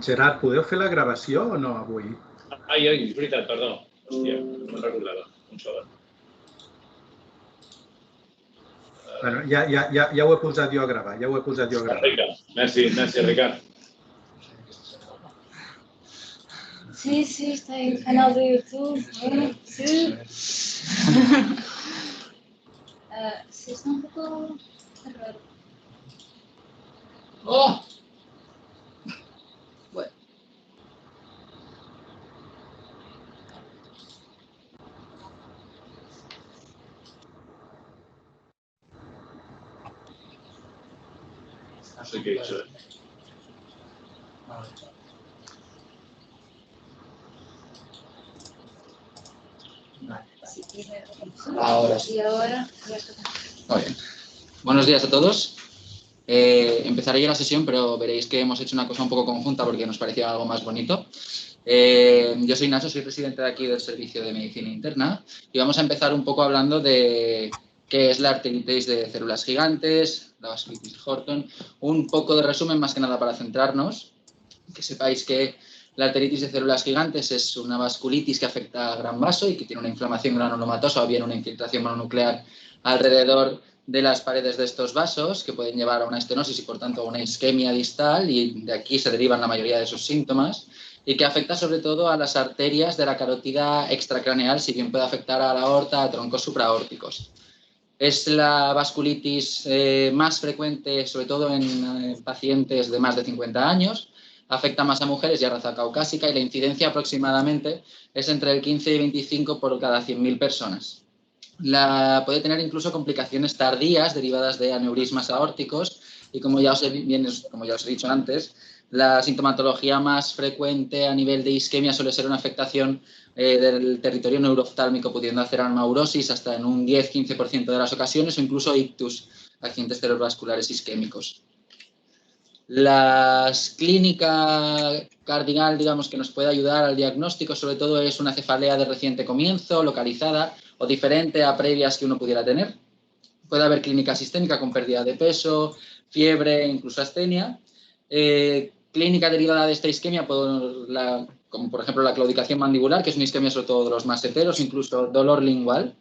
Gerard, podeu fer la gravació o no avui? Ai, és veritat, perdó. Hòstia, no me'n recordava. Un segon. Bueno, ja ho he posat jo a gravar, Perfecte. Merci, Ricard. Sí, está en el canal de YouTube. Sí. Sí, está un poco raro. ¡Oh! Bueno. No sé qué he hecho. Ahora sí. Y ahora Muy bien. Buenos días a todos. Empezaré yo la sesión, pero veréis que hemos hecho una cosa un poco conjunta porque nos parecía algo más bonito. Yo soy Nacho, soy residente de aquí del Servicio de Medicina Interna y vamos a empezar un poco hablando de qué es la arteritis de células gigantes, la vasculitis de Horton, un poco de resumen más que nada para centrarnos, que sepáis que la arteritis de células gigantes es una vasculitis que afecta a gran vaso y que tiene una inflamación granulomatosa o bien una infiltración mononuclear alrededor de las paredes de estos vasos que pueden llevar a una estenosis y por tanto a una isquemia distal, y de aquí se derivan la mayoría de sus síntomas, y que afecta sobre todo a las arterias de la carótida extracraneal, si bien puede afectar a la aorta, a troncos supraórticos. Es la vasculitis más frecuente, sobre todo en pacientes de más de 50 años. Afecta más a mujeres y a raza caucásica y la incidencia aproximadamente es entre el 15 y 25 por cada 100.000 personas. Puede tener incluso complicaciones tardías derivadas de aneurismas aórticos y como ya os he dicho antes, la sintomatología más frecuente a nivel de isquemia suele ser una afectación del territorio neuroftálmico, pudiendo hacer aneurosis hasta en un 10-15% de las ocasiones o incluso ictus, accidentes cerebrovasculares isquémicos. La clínica cardinal, digamos, que nos puede ayudar al diagnóstico, sobre todo es una cefalea de reciente comienzo, localizada o diferente a previas que uno pudiera tener. Puede haber clínica sistémica con pérdida de peso, fiebre, incluso astenia. Clínica derivada de esta isquemia, como por ejemplo la claudicación mandibular, que es una isquemia sobre todo de los maseteros, incluso dolor lingual.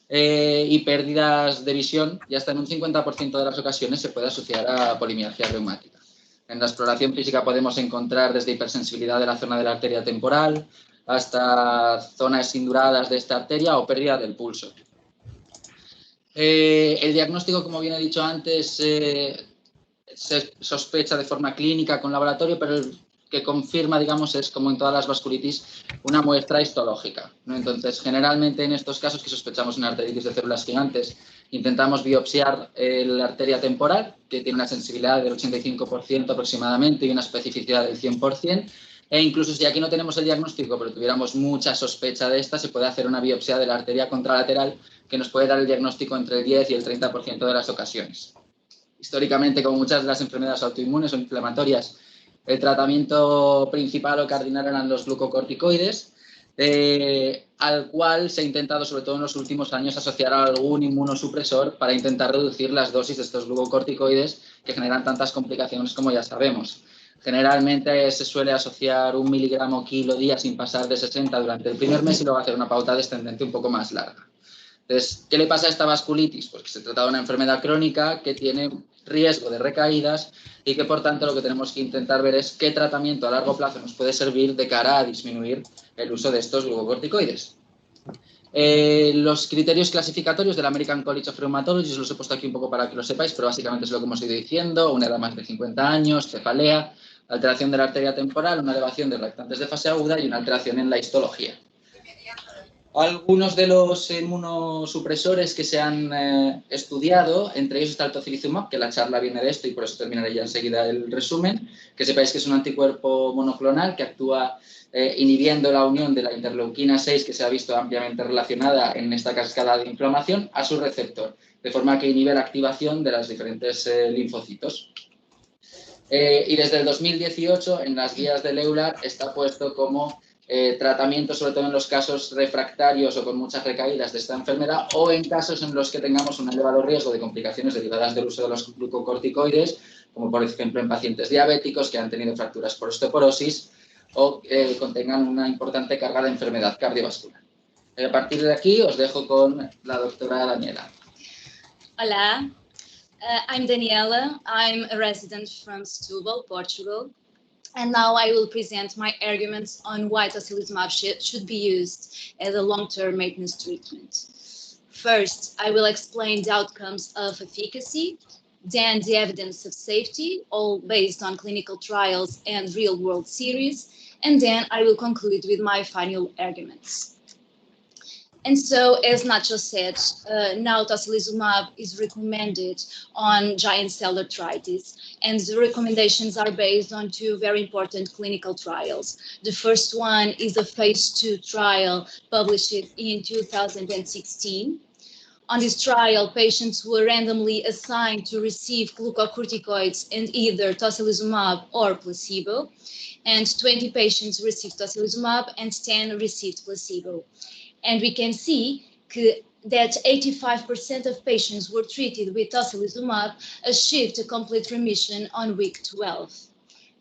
Y pérdidas de visión, y hasta en un 50% de las ocasiones se puede asociar a polimialgia reumática. En la exploración física podemos encontrar desde hipersensibilidad de la zona de la arteria temporal hasta zonas induradas de esta arteria o pérdida del pulso. El diagnóstico, como bien he dicho antes, se sospecha de forma clínica con laboratorio, pero el que confirma, digamos, es como en todas las vasculitis, una muestra histológica, ¿no? Entonces, generalmente en estos casos que sospechamos una arteritis de células gigantes, intentamos biopsiar la arteria temporal, que tiene una sensibilidad del 85% aproximadamente y una especificidad del 100%, e incluso si aquí no tenemos el diagnóstico, pero tuviéramos mucha sospecha de esta, se puede hacer una biopsia de la arteria contralateral que nos puede dar el diagnóstico entre el 10 y el 30% de las ocasiones. Históricamente, como muchas de las enfermedades autoinmunes o inflamatorias, el tratamiento principal o cardinal eran los glucocorticoides, al cual se ha intentado, sobre todo en los últimos años, asociar a algún inmunosupresor para intentar reducir las dosis de estos glucocorticoides que generan tantas complicaciones como ya sabemos. Generalmente se suele asociar 1 miligramo kilo día sin pasar de 60 durante el primer mes y luego hacer una pauta descendente un poco más larga. Entonces, ¿qué le pasa a esta vasculitis? Pues que se trata de una enfermedad crónica que tiene riesgo de recaídas y que, por tanto, lo que tenemos que intentar ver es qué tratamiento a largo plazo nos puede servir de cara a disminuir el uso de estos glucocorticoides. Los criterios clasificatorios del American College of Rheumatology os los he puesto aquí un poco para que lo sepáis, pero básicamente es lo que hemos ido diciendo: una edad más de 50 años, cefalea, alteración de la arteria temporal, una elevación de reactantes de fase aguda y una alteración en la histología. Algunos de los inmunosupresores que se han estudiado, entre ellos está el tocilizumab, que la charla viene de esto y por eso terminaré ya enseguida el resumen, que sepáis que es un anticuerpo monoclonal que actúa inhibiendo la unión de la interleuquina 6, que se ha visto ampliamente relacionada en esta cascada de inflamación, a su receptor, de forma que inhibe la activación de los diferentes linfocitos. Y desde el 2018 en las guías del EULAR está puesto como tratamiento, sobre todo en los casos refractarios o con muchas recaídas de esta enfermedad, o en casos en los que tengamos un elevado riesgo de complicaciones derivadas del uso de los glucocorticoides, como por ejemplo en pacientes diabéticos que han tenido fracturas por osteoporosis o contengan una importante carga de enfermedad cardiovascular. A partir de aquí os dejo con la doctora Daniela. Hola, I'm Daniela. I'm a resident from Setúbal, Portugal. And now I will present my arguments on why tocilizumab should be used as a long-term maintenance treatment. First, I will explain the outcomes of efficacy, then the evidence of safety, all based on clinical trials and real-world series, and then I will conclude with my final arguments. And so, as Nacho said, now tocilizumab is recommended on giant cell arthritis, and the recommendations are based on two very important clinical trials. The first one is a phase 2 trial published in 2016. On this trial, patients were randomly assigned to receive glucocorticoids and either tocilizumab or placebo, and 20 patients received tocilizumab and 10 received placebo. And we can see that 85% of patients were treated with tocilizumab achieved a complete remission on week 12.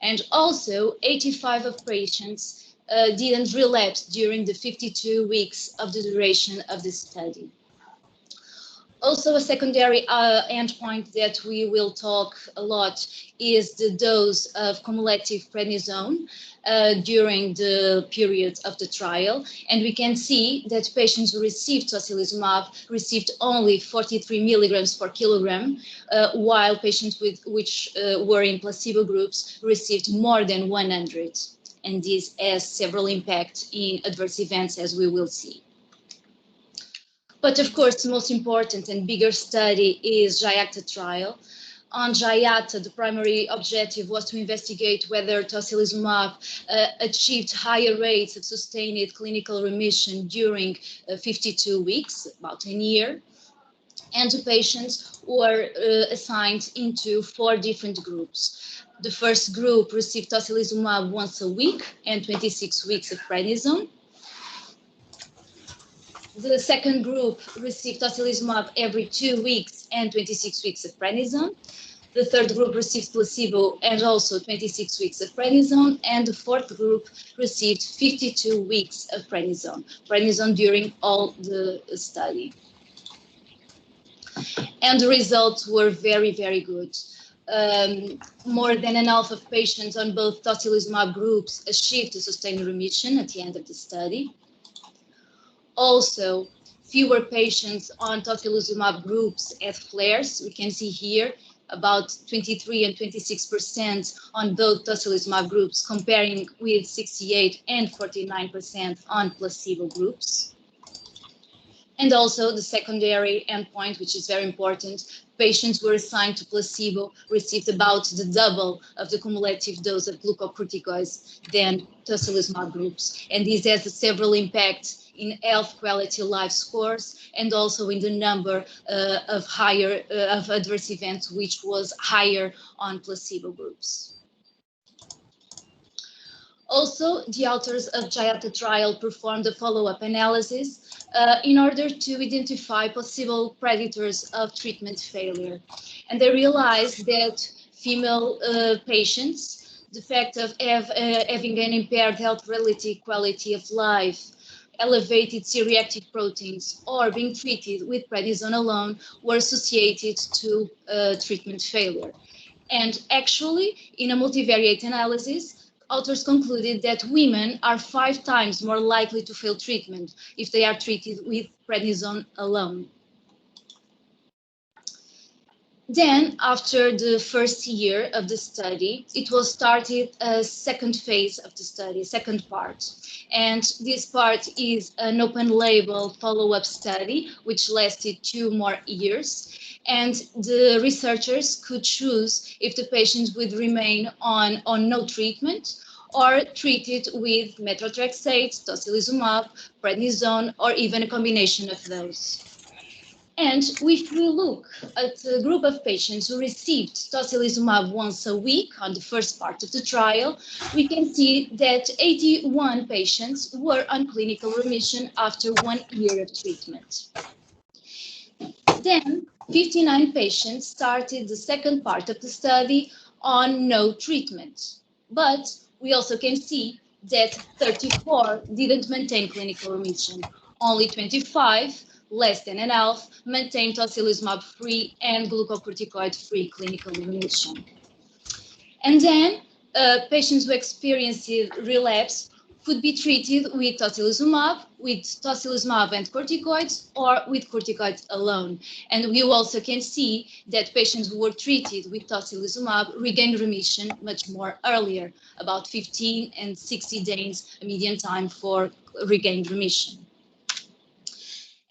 And also 85% of patients didn't relapse during the 52 weeks of the duration of the study. Also, a secondary endpoint that we will talk a lot is the dose of cumulative prednisone during the period of the trial. And we can see that patients who received tocilizumab received only 43 milligrams per kilogram, while patients which were in placebo groups received more than 100. And this has several impacts in adverse events, as we will see. But of course, the most important and bigger study is GIACTA trial. On GIACTA, the primary objective was to investigate whether tocilizumab achieved higher rates of sustained clinical remission during 52 weeks, about a year. And the patients were assigned into 4 different groups. The first group received tocilizumab once a week and 26 weeks of prednisone. The second group received tocilizumab every 2 weeks and 26 weeks of prednisone. The third group received placebo and also 26 weeks of prednisone. And the fourth group received 52 weeks of prednisone during all the study. And the results were very, very good. More than half of patients on both tocilizumab groups achieved a sustained remission at the end of the study. Also, fewer patients on tocilizumab groups had flares. We can see here about 23 and 26% on both tocilizumab groups, comparing with 68 and 49% on placebo groups. And also the secondary endpoint, which is very important, patients were assigned to placebo received about the double of the cumulative dose of glucocorticoids than tocilizumab groups. And this has several impacts in health quality life scores and also in the number of adverse events, which was higher on placebo groups. Also, the authors of GIACTA trial performed a follow-up analysis in order to identify possible predictors of treatment failure. And they realized that female patients, the fact of having an impaired health-related quality of life, elevated C-reactive proteins, or being treated with prednisone alone were associated to treatment failure. And actually, in a multivariate analysis, authors concluded that women are 5 times more likely to fail treatment if they are treated with prednisone alone. Then, after the first year of the study, it was started a second phase of the study, second part. And this part is an open label follow-up study, which lasted 2 more years. And the researchers could choose if the patients would remain on no treatment or treated with methotrexate, tocilizumab, prednisone, or even a combination of those. And if we look at a group of patients who received tocilizumab once a week on the first part of the trial, we can see that 81 patients were on clinical remission after 1 year of treatment. Then 59 patients started the second part of the study on no treatment. But we also can see that 34 didn't maintain clinical remission. Only 25, less than an half, maintained tocilizumab-free and glucocorticoid-free clinical remission. And then patients who experienced relapse could be treated with tocilizumab and corticoids, or with corticoids alone. And we also can see that patients who were treated with tocilizumab regained remission much more earlier, about 15 and 60 days median time for regained remission.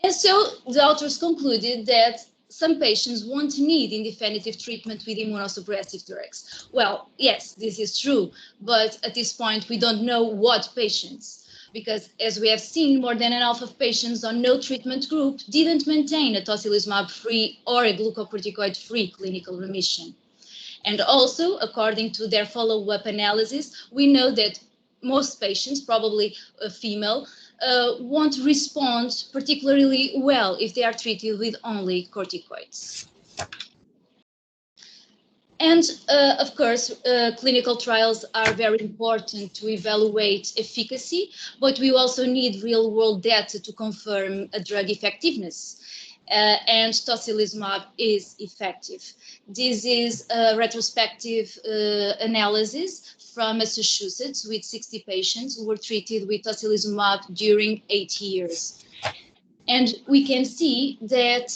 And so the authors concluded that some patients won't need indefinitive treatment with immunosuppressive drugs. Well, yes, this is true, but at this point, we don't know what patients, because as we have seen, more than half of patients on no treatment group didn't maintain a tocilizumab-free or a glucocorticoid-free clinical remission. And also, according to their follow-up analysis, we know that most patients, probably female, won't respond particularly well if they are treated with only corticoids. And of course, clinical trials are very important to evaluate efficacy, but we also need real-world data to confirm a drug effectiveness. And tocilizumab is effective. This is a retrospective analysis from Massachusetts with 60 patients who were treated with tocilizumab during 8 years. And we can see that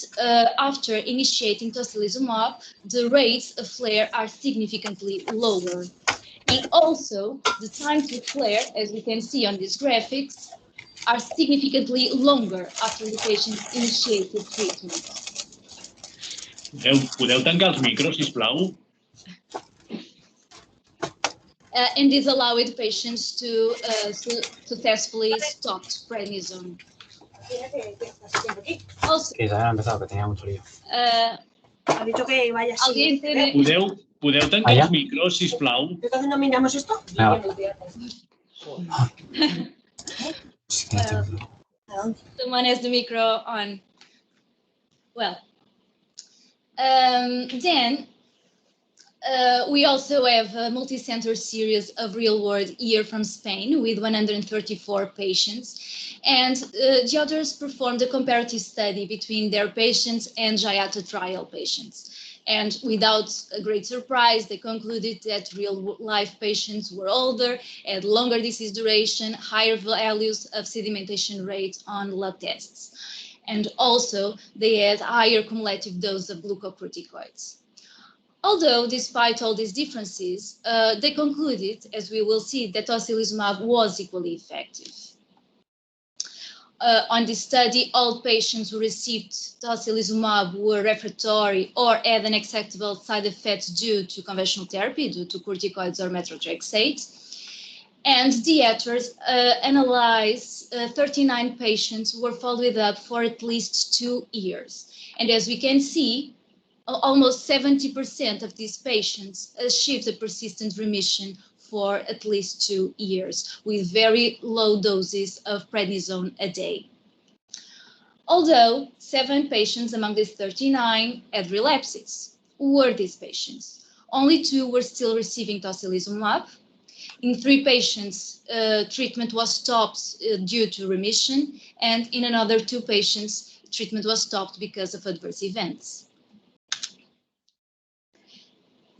after initiating tocilizumab, the rates of flare are significantly lower. And also, the time to flare, as we can see on these graphics, are significantly longer after the patient initiated treatment. Podeu tancar els micros, sisplau? And this allowed patients to successfully stop prednisone. Also, Que ya había empezado, que tenía mucho lío. Ha dicho que vaya así. Podeu tancar els micros, sisplau? Entonces no miramos esto. No. someone has the micro on. Well, then we also have a multi-center series of real-world here from Spain with 134 patients. And the authors performed a comparative study between their patients and GIATA trial patients. And without a great surprise, they concluded that real-life patients were older, had longer disease duration, higher values of sedimentation rate on lab tests. And also, they had higher cumulative dose of glucocorticoids. Although, despite all these differences, they concluded, as we will see, that tocilizumab was equally effective. On this study, all patients who received tocilizumab were refractory or had unacceptable side effects due to conventional therapy, due to corticoids or methotrexate. And the authors analyzed 39 patients who were followed up for at least 2 years. And as we can see, almost 70% of these patients achieved a persistent remission for at least 2 years with very low doses of prednisone a day. Although 7 patients among these 39 had relapses. Who were these patients? Only 2 were still receiving tocilizumab. In 3 patients, treatment was stopped due to remission, and in another 2 patients, treatment was stopped because of adverse events.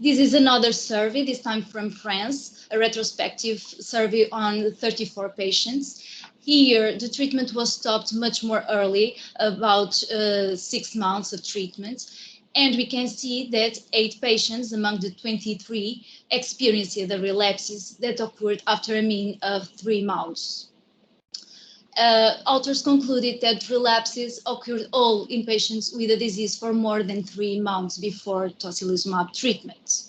This is another survey, this time from France, a retrospective survey on 34 patients. Here, the treatment was stopped much more early, about 6 months of treatment. And we can see that 8 patients among the 23 experienced the relapses that occurred after a mean of 3 months. Authors concluded that relapses occurred all in patients with a disease for more than 3 months before tocilizumab treatment.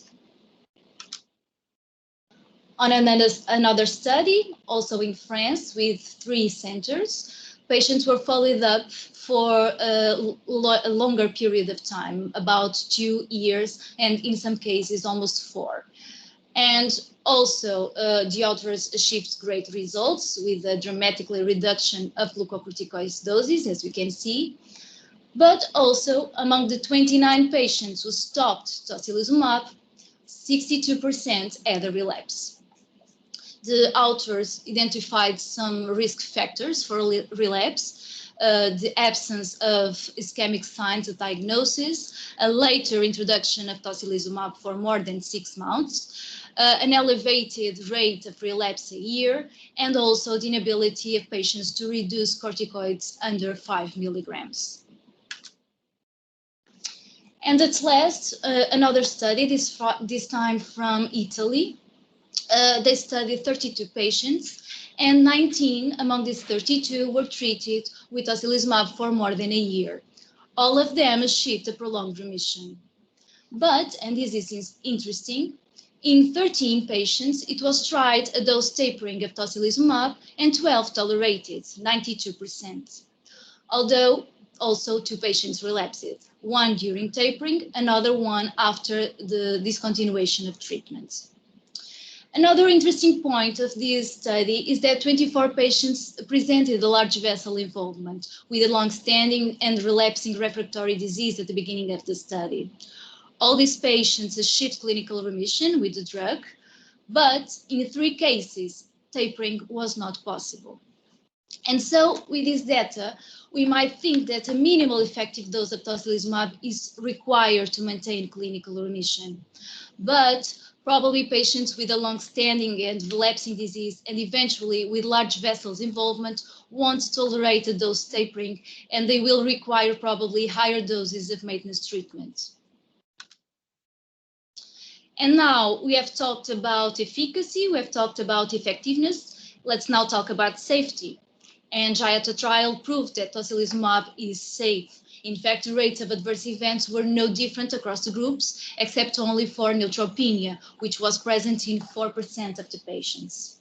On another study, also in France, with 3 centers, patients were followed up for a longer period of time, about 2 years, and in some cases almost 4. And also, the authors achieved great results with a dramatic reduction of glucocorticoid doses, as we can see. But also, among the 29 patients who stopped tocilizumab, 62% had a relapse. The authors identified some risk factors for relapse, the absence of ischemic signs at diagnosis, a later introduction of tocilizumab for more than 6 months, an elevated rate of relapse a year, and also the inability of patients to reduce corticoids under 5 milligrams. And at last, another study, this time from Italy. They studied 32 patients, and 19 among these 32 were treated with tocilizumab for more than a year. All of them achieved a prolonged remission. But, and this is interesting, in 13 patients, it was tried a dose tapering of tocilizumab, and 12 tolerated, 92%. Although also 2 patients relapsed, one during tapering, another one after the discontinuation of treatment. Another interesting point of this study is that 24 patients presented a large vessel involvement with a long-standing and relapsing refractory disease at the beginning of the study. All these patients achieved clinical remission with the drug, but in 3 cases, tapering was not possible. And so, with this data, we might think that a minimal effective dose of tocilizumab is required to maintain clinical remission. But probably patients with a long-standing and relapsing disease and eventually with large vessels involvement won't tolerate a dose tapering, and they will require probably higher doses of maintenance treatment. And now we have talked about efficacy, we have talked about effectiveness. Let's now talk about safety. And GIATA trial proved that tocilizumab is safe. In fact, the rates of adverse events were no different across the groups, except only for neutropenia, which was present in 4% of the patients.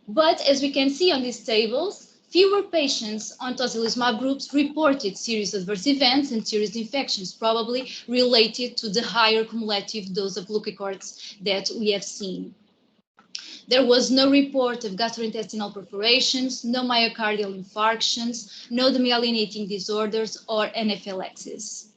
But as we can see on these tables, fewer patients on tocilizumab groups reported serious adverse events and serious infections, probably related to the higher cumulative dose of glucocorticoids that we have seen. There was no report of gastrointestinal perforations, no myocardial infarctions, no demyelinating disorders, or anaphylaxis.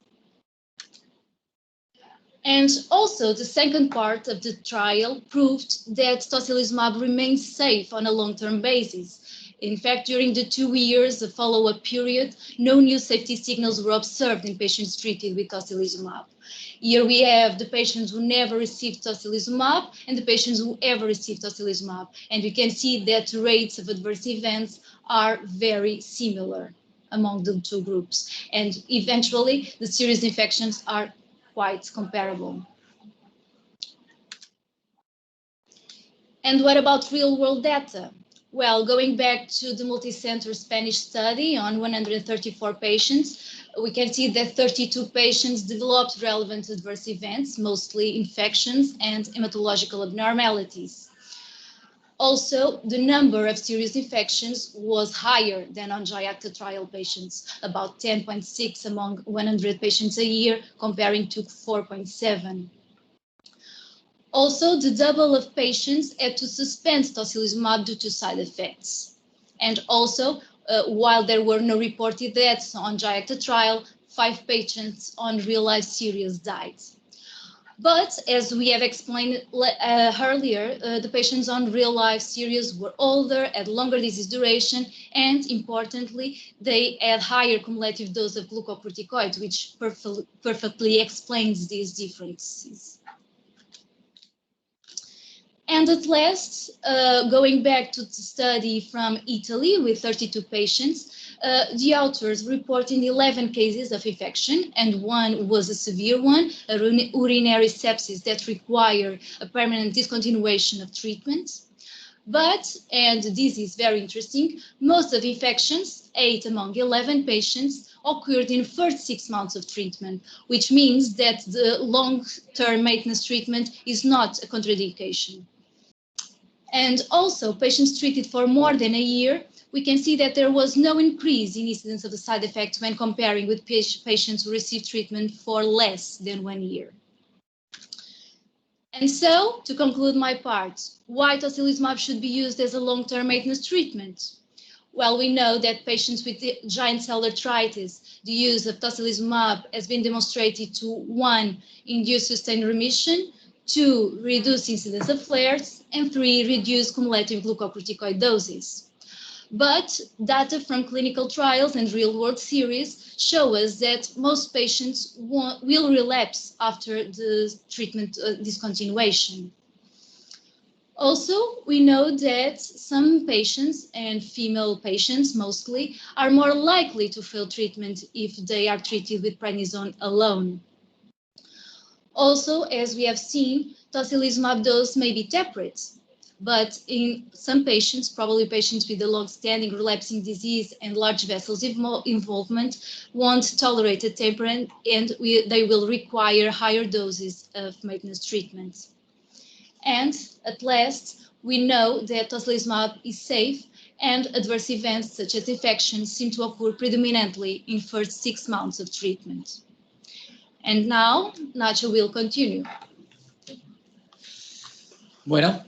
And also, the second part of the trial proved that tocilizumab remains safe on a long-term basis. In fact, during the 2 years of follow-up period, no new safety signals were observed in patients treated with tocilizumab. Here we have the patients who never received tocilizumab and the patients who ever received tocilizumab. And you can see that rates of adverse events are very similar among the 2 groups. And eventually, the serious infections are quite comparable. And what about real-world data? Well, going back to the multi-center Spanish study on 134 patients, we can see that 32 patients developed relevant adverse events, mostly infections and hematological abnormalities. Also, the number of serious infections was higher than on GIACTA trial patients, about 10.6 among 100 patients a year, comparing to 4.7. Also, the double of patients had to suspend tocilizumab due to side effects. And also, while there were no reported deaths on GIACTA trial, 5 patients on real-life serious died. But as we have explained earlier, the patients on real-life serious were older, had longer disease duration, and importantly, they had higher cumulative dose of glucocorticoids, which perfectly explains these differences. And at last, going back to the study from Italy with 32 patients, the authors reported 11 cases of infection, and one was a severe one, a urinary sepsis that required a permanent discontinuation of treatment. But, and this is very interesting, most of the infections, 8 among 11 patients, occurred in the first 6 months of treatment, which means that the long-term maintenance treatment is not a contraindication. And also, patients treated for more than a year, we can see that there was no increase in incidence of the side effect when comparing with patients who received treatment for less than 1 year. And so, to conclude my part, why tocilizumab should be used as a long-term maintenance treatment? Well, we know that patients with giant cell arthritis, the use of tocilizumab has been demonstrated to 1, induce sustained remission, 2, reduce incidence of flares, and 3, reduce cumulative glucocorticoid doses. But data from clinical trials and real-world series show us that most patients will relapse after the treatment discontinuation. Also, we know that some patients, and female patients mostly, are more likely to fail treatment if they are treated with prednisone alone. Also, as we have seen, tocilizumab dose may be tapered, but in some patients, probably patients with a long-standing relapsing disease and large vessels involvement, won't tolerate a taper and they will require higher doses of maintenance treatment. And at last, we know that tocilizumab is safe and adverse events such as infections seem to occur predominantly in first 6 months of treatment. And now, Nacho will continue. Bueno,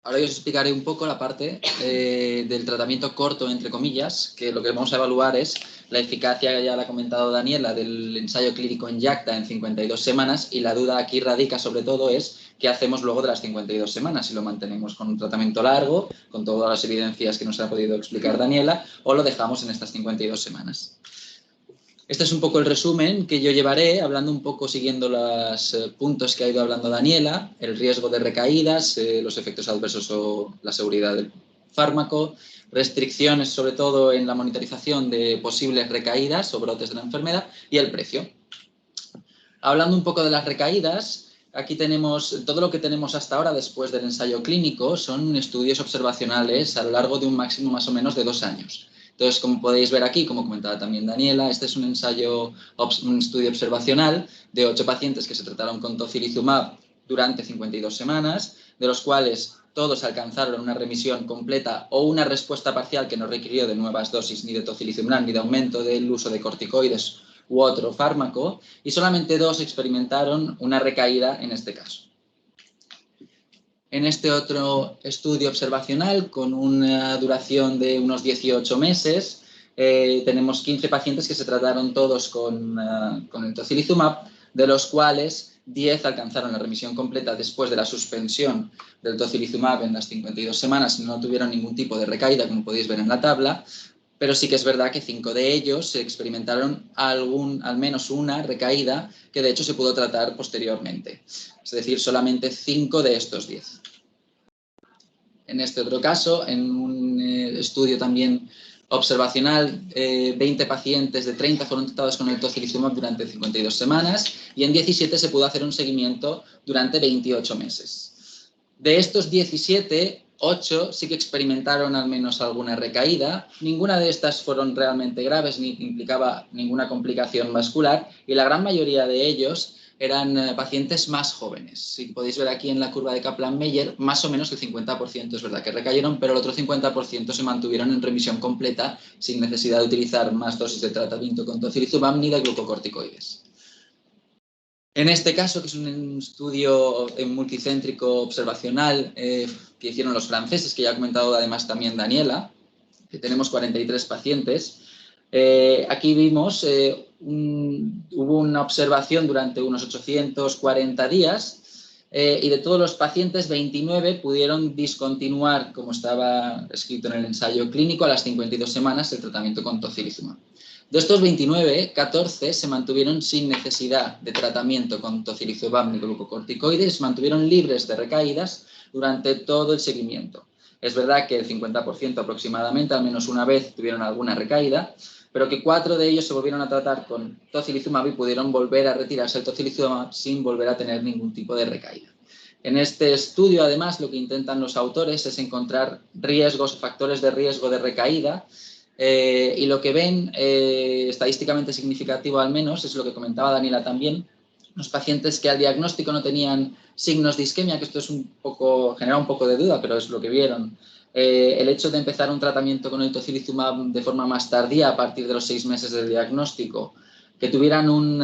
ahora yo os explicaré un poco la parte del tratamiento corto, entre comillas, que lo que vamos a evaluar es la eficacia, que ya la ha comentado Daniela, del ensayo clínico en YACTA en 52 semanas, y la duda aquí radica sobre todo es qué hacemos luego de las 52 semanas, si lo mantenemos con un tratamiento largo, con todas las evidencias que nos ha podido explicar Daniela, o lo dejamos en estas 52 semanas. Este es un poco el resumen que yo llevaré, hablando un poco, siguiendo los puntos que ha ido hablando Daniela, el riesgo de recaídas, los efectos adversos o la seguridad del fármaco, restricciones sobre todo en la monitorización de posibles recaídas o brotes de la enfermedad y el precio. Hablando un poco de las recaídas, aquí tenemos todo lo que tenemos hasta ahora después del ensayo clínico, son estudios observacionales a lo largo de un máximo más o menos de 2 años. Entonces, como podéis ver aquí, como comentaba también Daniela, este es un estudio observacional de 8 pacientes que se trataron con tocilizumab durante 52 semanas, de los cuales todos alcanzaron una remisión completa o una respuesta parcial que no requirió de nuevas dosis ni de tocilizumab ni de aumento del uso de corticoides u otro fármaco, y solamente 2 experimentaron una recaída en este caso. En este otro estudio observacional, con una duración de unos 18 meses, tenemos 15 pacientes que se trataron todos con el tocilizumab, de los cuales 10 alcanzaron la remisión completa después de la suspensión del tocilizumab en las 52 semanas y no tuvieron ningún tipo de recaída, como podéis ver en la tabla, pero sí que es verdad que 5 de ellos experimentaron al menos una recaída que de hecho se pudo tratar posteriormente. Es decir, solamente 5 de estos 10. En este otro caso, en un estudio también observacional, 20 pacientes de 30 fueron tratados con el tocilizumab durante 52 semanas y en 17 se pudo hacer un seguimiento durante 28 meses. De estos 17, 8 sí que experimentaron al menos alguna recaída. Ninguna de estas fueron realmente graves ni implicaba ninguna complicación vascular y la gran mayoría de ellos eran pacientes más jóvenes. Si podéis ver aquí en la curva de Kaplan-Meier, más o menos el 50% es verdad que recayeron, pero el otro 50% se mantuvieron en remisión completa sin necesidad de utilizar más dosis de tratamiento con tocilizumab ni de glucocorticoides. En este caso, que es un estudio multicéntrico observacional que hicieron los franceses, que ya ha comentado además también Daniela, que tenemos 43 pacientes, aquí vimos, hubo una observación durante unos 840 días y de todos los pacientes, 29 pudieron discontinuar, como estaba escrito en el ensayo clínico, a las 52 semanas el tratamiento con tocilizumab. De estos 29, 14 se mantuvieron sin necesidad de tratamiento con tocilizumab ni glucocorticoides, se mantuvieron libres de recaídas durante todo el seguimiento. Es verdad que el 50% aproximadamente, al menos una vez, tuvieron alguna recaída, pero que 4 de ellos se volvieron a tratar con tocilizumab y pudieron volver a retirarse el tocilizumab sin volver a tener ningún tipo de recaída. En este estudio, además, lo que intentan los autores es encontrar riesgos, factores de riesgo de recaída, y lo que ven, estadísticamente significativo al menos, es lo que comentaba Daniela también, Los pacientes que al diagnóstico no tenían signos de isquemia, que esto es genera un poco de duda, pero es lo que vieron. El hecho de empezar un tratamiento con el tocilizumab de forma más tardía, a partir de los 6 meses del diagnóstico, que tuvieran un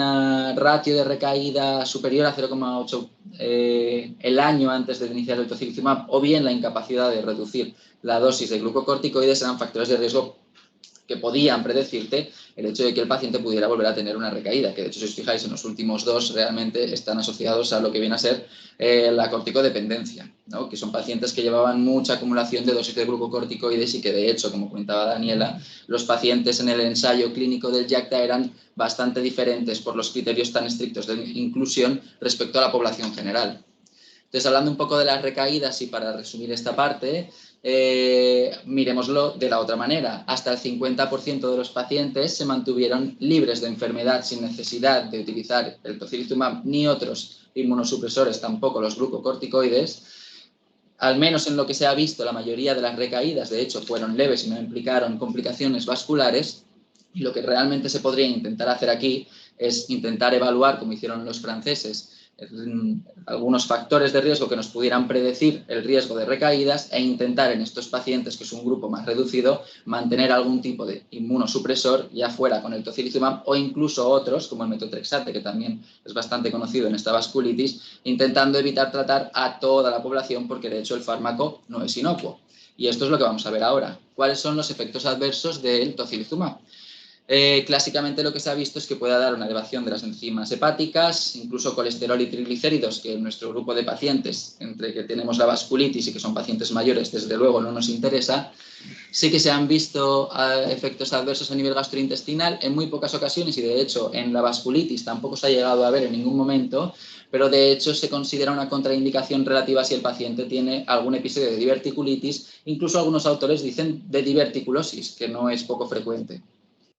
ratio de recaída superior a 0,8 el año antes de iniciar el tocilizumab, o bien la incapacidad de reducir la dosis de glucocorticoides, eran factores de riesgo que podían predecirte el hecho de que el paciente pudiera volver a tener una recaída, que de hecho, si os fijáis, en los últimos 2 realmente están asociados a lo que viene a ser la corticodependencia, ¿no? Que son pacientes que llevaban mucha acumulación de dosis de glucocorticoides y que, de hecho, como comentaba Daniela, los pacientes en el ensayo clínico del YACTA eran bastante diferentes por los criterios tan estrictos de inclusión respecto a la población general. Entonces, hablando un poco de las recaídas y para resumir esta parte, miremoslo de la otra manera. Hasta el 50% de los pacientes se mantuvieron libres de enfermedad sin necesidad de utilizar el tocilizumab ni otros inmunosupresores, tampoco los glucocorticoides. Al menos en lo que se ha visto, la mayoría de las recaídas, de hecho, fueron leves y no implicaron complicaciones vasculares. Y lo que realmente se podría intentar hacer aquí es intentar evaluar, como hicieron los franceses, algunos factores de riesgo que nos pudieran predecir el riesgo de recaídas e intentar en estos pacientes, que es un grupo más reducido, mantener algún tipo de inmunosupresor, ya fuera con el tocilizumab o incluso otros, como el metotrexate, que también es bastante conocido en esta vasculitis, intentando evitar tratar a toda la población porque de hecho el fármaco no es inocuo. Y esto es lo que vamos a ver ahora. ¿Cuáles son los efectos adversos del tocilizumab? Clásicamente lo que se ha visto es que puede dar una elevación de las enzimas hepáticas, incluso colesterol y triglicéridos, que en nuestro grupo de pacientes, entre que tenemos la vasculitis y que son pacientes mayores, desde luego no nos interesa. Sí que se han visto efectos adversos a nivel gastrointestinal en muy pocas ocasiones y de hecho en la vasculitis tampoco se ha llegado a ver en ningún momento, pero de hecho se considera una contraindicación relativa si el paciente tiene algún episodio de diverticulitis, incluso algunos autores dicen de diverticulosis, que no es poco frecuente.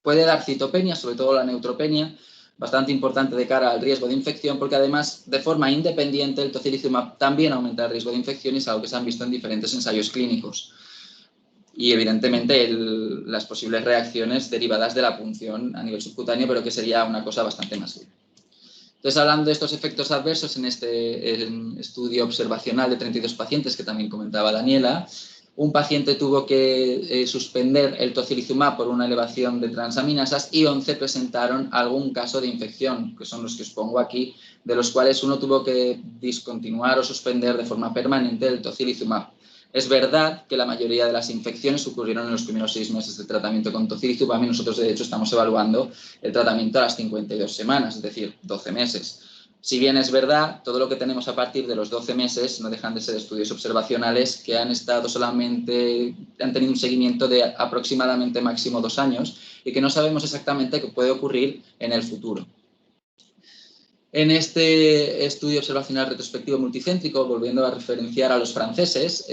Puede dar citopenia, sobre todo la neutropenia, bastante importante de cara al riesgo de infección, porque además, de forma independiente, el tocilizumab también aumenta el riesgo de infección y es algo que se han visto en diferentes ensayos clínicos. Y, evidentemente, las posibles reacciones derivadas de la punción a nivel subcutáneo, pero que sería una cosa bastante más leve. Entonces, hablando de estos efectos adversos en este estudio observacional de 32 pacientes, que también comentaba Daniela, un paciente tuvo que suspender el tocilizumab por una elevación de transaminasas y 11 presentaron algún caso de infección, que son los que os pongo aquí, de los cuales uno tuvo que discontinuar o suspender de forma permanente el tocilizumab. Es verdad que la mayoría de las infecciones ocurrieron en los primeros 6 meses de tratamiento con tocilizumab y nosotros, de hecho, estamos evaluando el tratamiento a las 52 semanas, es decir, 12 meses. Si bien es verdad, todo lo que tenemos a partir de los 12 meses no dejan de ser estudios observacionales que han tenido un seguimiento de aproximadamente máximo 2 años y que no sabemos exactamente qué puede ocurrir en el futuro. En este estudio observacional retrospectivo multicéntrico, volviendo a referenciar a los franceses,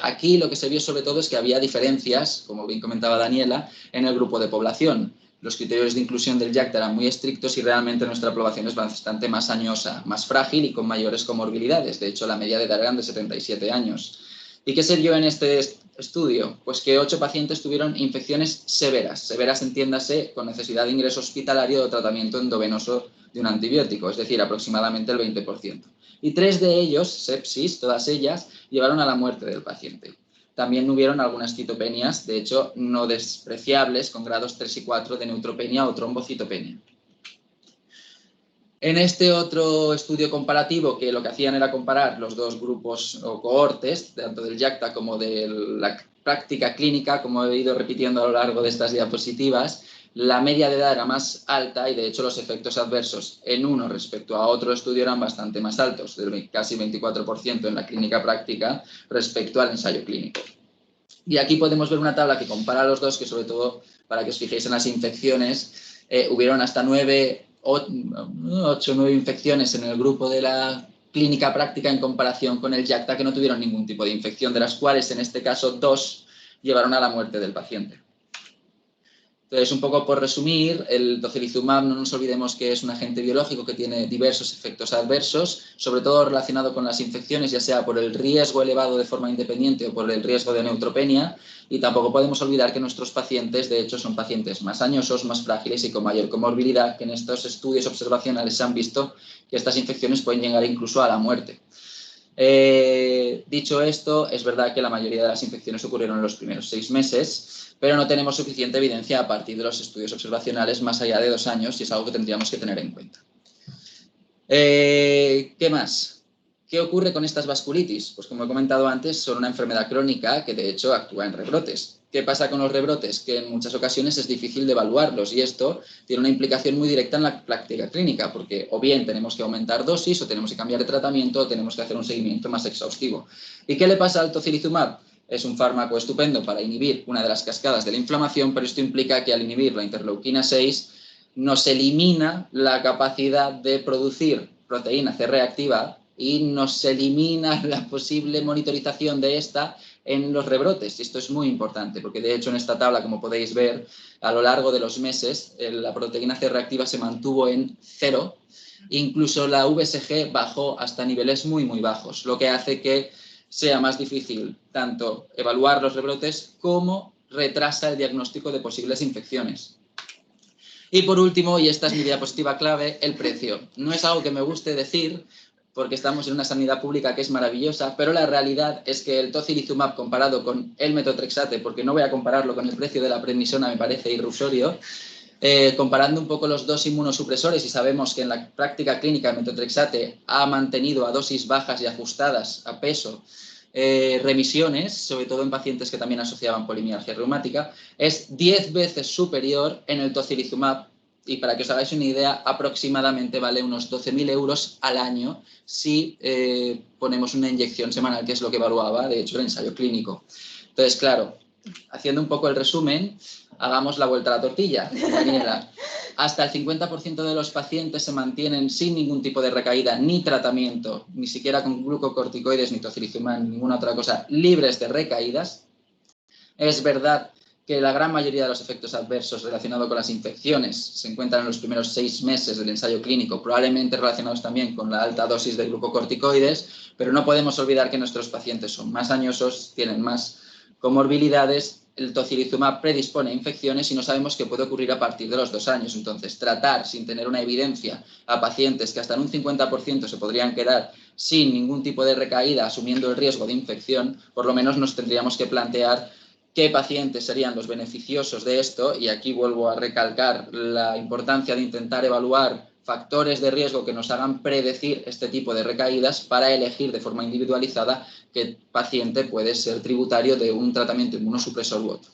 aquí lo que se vio sobre todo es que había diferencias, como bien comentaba Daniela, en el grupo de población. Los criterios de inclusión del YACTA eran muy estrictos y realmente nuestra población es bastante más añosa, más frágil y con mayores comorbilidades. De hecho, la media de edad era de 77 años. ¿Y qué se vio en este estudio? Pues que 8 pacientes tuvieron infecciones severas. Severas, entiéndase, con necesidad de ingreso hospitalario o tratamiento endovenoso de un antibiótico, es decir, aproximadamente el 20%. Y 3 de ellos, sepsis, todas ellas, llevaron a la muerte del paciente. También hubieron algunas citopenias, de hecho, no despreciables, con grados 3 y 4 de neutropenia o trombocitopenia. En este otro estudio comparativo, que lo que hacían era comparar los dos grupos o cohortes, tanto del YACTA como de la práctica clínica, como he ido repitiendo a lo largo de estas diapositivas, la media de edad era más alta y, de hecho, los efectos adversos en uno respecto a otro estudio eran bastante más altos, del casi 24% en la clínica práctica respecto al ensayo clínico. Y aquí podemos ver una tabla que compara los dos, que sobre todo, para que os fijéis en las infecciones, hubieron hasta 8 o 9 infecciones en el grupo de la clínica práctica en comparación con el YACTA, que no tuvieron ningún tipo de infección, de las cuales en este caso 2 llevaron a la muerte del paciente. Entonces, un poco por resumir, el tocilizumab no nos olvidemos que es un agente biológico que tiene diversos efectos adversos, sobre todo relacionado con las infecciones, ya sea por el riesgo elevado de forma independiente o por el riesgo de neutropenia, y tampoco podemos olvidar que nuestros pacientes, de hecho, son pacientes más añosos, más frágiles y con mayor comorbilidad, que en estos estudios observacionales se han visto que estas infecciones pueden llegar incluso a la muerte. Dicho esto, es verdad que la mayoría de las infecciones ocurrieron en los primeros 6 meses, pero no tenemos suficiente evidencia a partir de los estudios observacionales más allá de 2 años y es algo que tendríamos que tener en cuenta. ¿Qué más? ¿Qué ocurre con estas vasculitis? Pues como he comentado antes, son una enfermedad crónica que de hecho actúa en rebrotes. ¿Qué pasa con los rebrotes? Que en muchas ocasiones es difícil de evaluarlos y esto tiene una implicación muy directa en la práctica clínica porque o bien tenemos que aumentar dosis o tenemos que cambiar de tratamiento o tenemos que hacer un seguimiento más exhaustivo. ¿Y qué le pasa al tocilizumab? Es un fármaco estupendo para inhibir una de las cascadas de la inflamación, pero esto implica que al inhibir la interleuquina 6 nos elimina la capacidad de producir proteína C reactiva y nos elimina la posible monitorización de esta en los rebrotes. Y esto es muy importante porque de hecho en esta tabla, como podéis ver, a lo largo de los meses la proteína C reactiva se mantuvo en 0, incluso la VSG bajó hasta niveles muy bajos, lo que hace que sea más difícil tanto evaluar los rebrotes como retrasa el diagnóstico de posibles infecciones. Y por último, y esta es mi diapositiva clave, el precio. No es algo que me guste decir porque estamos en una sanidad pública que es maravillosa, pero la realidad es que el tocilizumab comparado con el metotrexate, porque no voy a compararlo con el precio de la prednisona, me parece irrisorio, comparando un poco los dos inmunosupresores y sabemos que en la práctica clínica el metotrexate ha mantenido a dosis bajas y ajustadas a peso remisiones, sobre todo en pacientes que también asociaban polimialgia reumática, es 10 veces superior en el tocilizumab y para que os hagáis una idea, aproximadamente vale unos 12.000 euros al año si ponemos una inyección semanal, que es lo que evaluaba, de hecho, el ensayo clínico. Entonces, claro, haciendo un poco el resumen, hagamos la vuelta a la tortilla, Daniela. Hasta el 50% de los pacientes se mantienen sin ningún tipo de recaída ni tratamiento, ni siquiera con glucocorticoides, ni tocilizumab, ni ninguna otra cosa, libres de recaídas. Es verdad que la gran mayoría de los efectos adversos relacionados con las infecciones se encuentran en los primeros 6 meses del ensayo clínico, probablemente relacionados también con la alta dosis de glucocorticoides, pero no podemos olvidar que nuestros pacientes son más añosos, tienen más comorbilidades, el tocilizumab predispone a infecciones y no sabemos qué puede ocurrir a partir de los 2 años. Entonces, tratar sin tener una evidencia a pacientes que hasta en un 50% se podrían quedar sin ningún tipo de recaída, asumiendo el riesgo de infección, por lo menos nos tendríamos que plantear qué pacientes serían los beneficiosos de esto, y aquí vuelvo a recalcar la importancia de intentar evaluar factores de riesgo que nos hagan predecir este tipo de recaídas para elegir de forma individualizada qué paciente puede ser tributario de un tratamiento inmunosupresor u otro.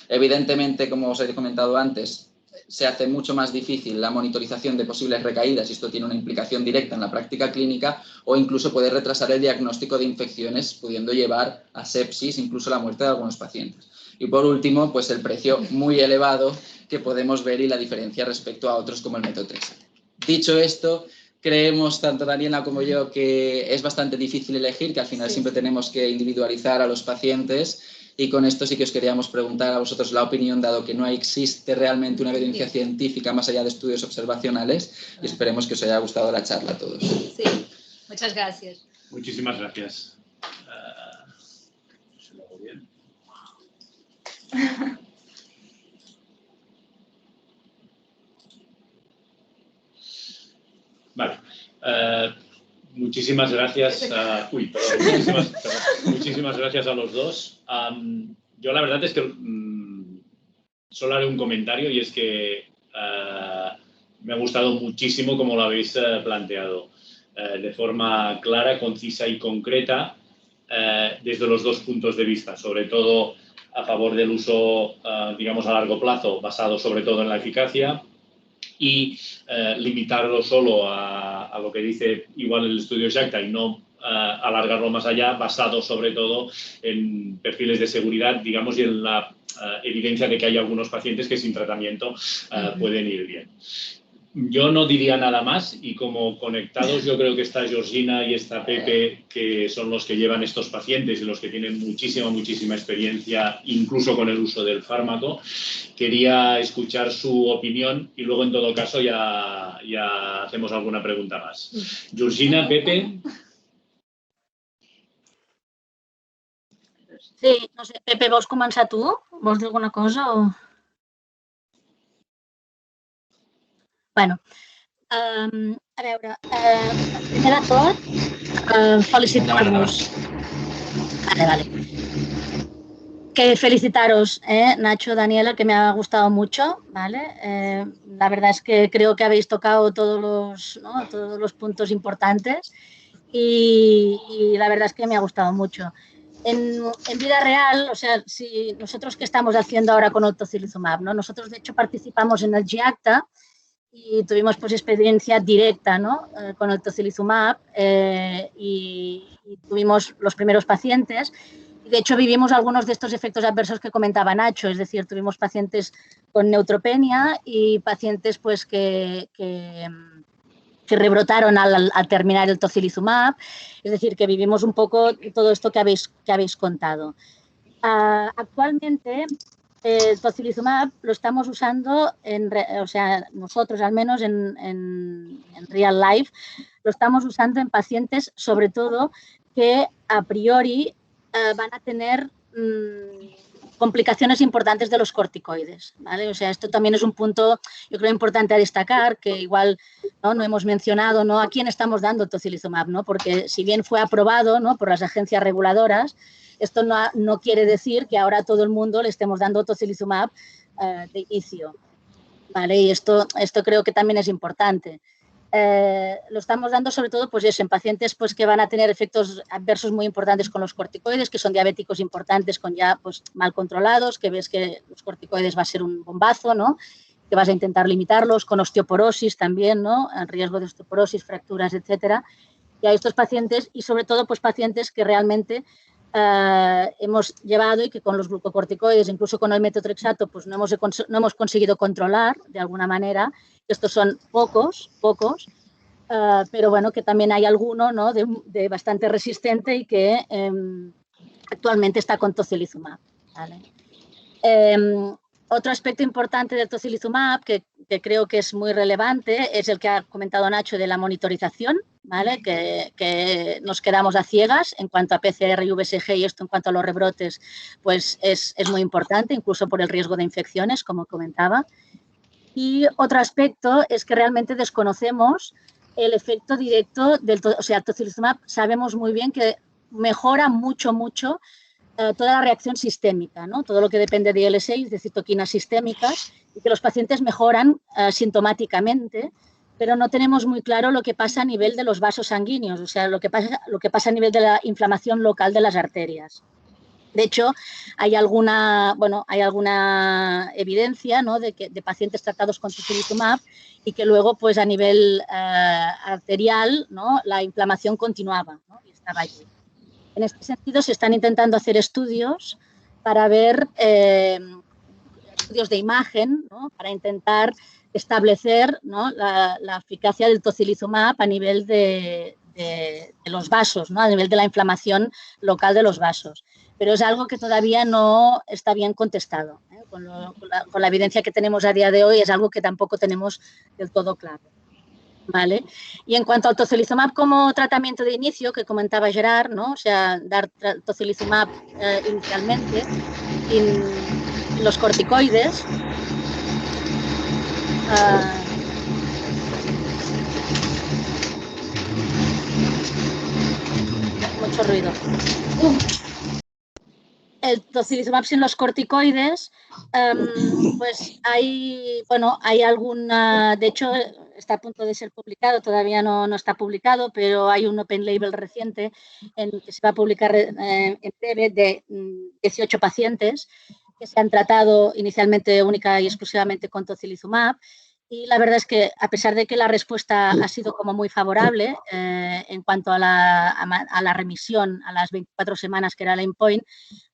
Evidentemente, como os he comentado antes, se hace mucho más difícil la monitorización de posibles recaídas y esto tiene una implicación directa en la práctica clínica o incluso puede retrasar el diagnóstico de infecciones, pudiendo llevar a sepsis, incluso la muerte de algunos pacientes. Y por último, pues el precio muy elevado que podemos ver y la diferencia respecto a otros como el metotrexate. Dicho esto, creemos, tanto Daniela como yo, que es bastante difícil elegir, que al final siempre tenemos que individualizar a los pacientes. Y con esto sí que os queríamos preguntar a vosotros la opinión, dado que no existe realmente una evidencia científica más allá de estudios observacionales, y esperemos que os haya gustado la charla a todos. Sí, muchas gracias. Muchísimas gracias. ¿Se lo hago bien? Vale. Muchísimas gracias. Muchísimas gracias a los dos. Yo la verdad es que solo haré un comentario y es que me ha gustado muchísimo cómo lo habéis planteado. De forma clara, concisa y concreta desde los dos puntos de vista, sobre todo a favor del uso, digamos, a largo plazo, basado sobre todo en la eficacia, y limitarlo solo a lo que dice igual el estudio Exacta y no alargarlo más allá, basado sobre todo en perfiles de seguridad, digamos, y en la evidencia de que hay algunos pacientes que sin tratamiento pueden ir bien. Yo no diría nada más y como conectados yo creo que está Georgina y está Pepe, que son los que llevan estos pacientes y los que tienen muchísima experiencia, incluso con el uso del fármaco. Quería escuchar su opinión y luego en todo caso ya hacemos alguna pregunta más. Georgina, Pepe. Sí, no sé, Pepe, vols començar tu? Vols dir alguna cosa o...? Bueno, a veure, primer de tot, felicitar-vos. Vale. Que felicitaros, Nacho, Daniela, que me ha gustado mucho, ¿vale? La verdad es que creo que habéis tocado todos los puntos importantes y la verdad es que me ha gustado mucho. En vida real, o sea, si nosotros qué estamos haciendo ahora con el tocilizumab, ¿no? Nosotros, de hecho, participamos en el GIACTA y tuvimos pues experiencia directa, ¿no? Con el tocilizumab y tuvimos los primeros pacientes. De hecho, vivimos algunos de estos efectos adversos que comentaba Nacho, es decir, tuvimos pacientes con neutropenia y pacientes pues, que rebrotaron al terminar el tocilizumab, es decir, que vivimos un poco todo esto que habéis contado. Actualmente, el tocilizumab lo estamos usando, o sea, nosotros al menos en real life, lo estamos usando en pacientes, sobre todo, que a priori van a tener complicaciones importantes de los corticoides, ¿vale? O sea, esto también es un punto, yo creo, importante a destacar, que igual no hemos mencionado, ¿no? A quién estamos dando tocilizumab, ¿no? Porque si bien fue aprobado, ¿no?, por las agencias reguladoras, esto no quiere decir que ahora a todo el mundo le estemos dando tocilizumab de inicio, ¿vale? Y esto creo que también es importante. Lo estamos dando sobre todo pues eso, en pacientes pues, que van a tener efectos adversos muy importantes con los corticoides, que son diabéticos importantes con ya pues, mal controlados, que ves que los corticoides va a ser un bombazo, ¿no?, que vas a intentar limitarlos, con osteoporosis también, ¿no?, en riesgo de osteoporosis, fracturas, etcétera. Y a estos pacientes, y sobre todo pues, pacientes que realmente hemos llevado y que con los glucocorticoides, incluso con el metotrexato, pues no hemos conseguido controlar de alguna manera. Estos son pocos, pero bueno, que también hay alguno, ¿no?, de bastante resistente y que actualmente está con tocilizumab, ¿vale? Otro aspecto importante del tocilizumab que creo que es muy relevante es el que ha comentado Nacho de la monitorización, ¿vale? Que nos quedamos a ciegas en cuanto a PCR y VSG, y esto en cuanto a los rebrotes pues es muy importante, incluso por el riesgo de infecciones, como comentaba. Y otro aspecto es que realmente desconocemos el efecto directo o sea, el tocilizumab sabemos muy bien que mejora mucho toda la reacción sistémica, ¿no?, todo lo que depende de IL-6, de citoquinas sistémicas, y que los pacientes mejoran sintomáticamente, pero no tenemos muy claro lo que pasa a nivel de los vasos sanguíneos, o sea, lo que pasa a nivel de la inflamación local de las arterias. De hecho, hay alguna evidencia, ¿no?, de pacientes tratados con tocilizumab y que luego, pues a nivel arterial, ¿no?, la inflamación continuaba, ¿no?, y estaba allí. En este sentido, se están intentando hacer estudios para ver estudios de imagen, ¿no?, para intentar establecer, ¿no?, la eficacia del tocilizumab a nivel de los vasos, ¿no?, a nivel de la inflamación local de los vasos. Pero es algo que todavía no está bien contestado, ¿eh? Con la evidencia que tenemos a día de hoy es algo que tampoco tenemos del todo claro, ¿vale? Y en cuanto al tocilizumab como tratamiento de inicio, que comentaba Gerard, ¿no?, o sea, dar tocilizumab inicialmente en los corticoides, mucho ruido. El tocilizumab sin los corticoides, pues hay alguna, de hecho está a punto de ser publicado, todavía no está publicado, pero hay un open label reciente que se va a publicar en breve de 18 pacientes que se han tratado inicialmente única y exclusivamente con tocilizumab. Y la verdad es que, a pesar de que la respuesta ha sido como muy favorable en cuanto a la remisión a las 24 semanas, que era el endpoint,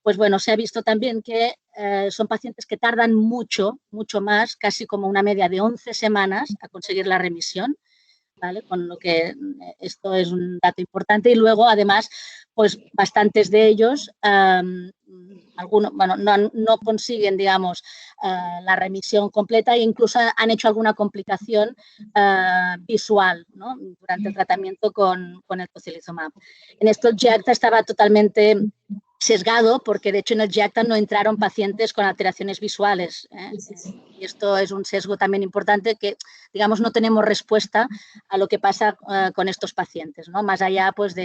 pues bueno, se ha visto también que son pacientes que tardan mucho más, casi como una media de 11 semanas a conseguir la remisión, ¿vale? Con lo que esto es un dato importante. Y luego, además, pues bastantes de ellos, algunos, bueno, no consiguen, digamos, la remisión completa e incluso han hecho alguna complicación visual, ¿no? Durante el tratamiento con el tocilizumab. En esto GIACTA estaba totalmente sesgado porque de hecho en el GIACTA no entraron pacientes con alteraciones visuales, y esto es un sesgo también importante que, digamos, no tenemos respuesta a lo que pasa con estos pacientes, ¿no? Más allá, pues,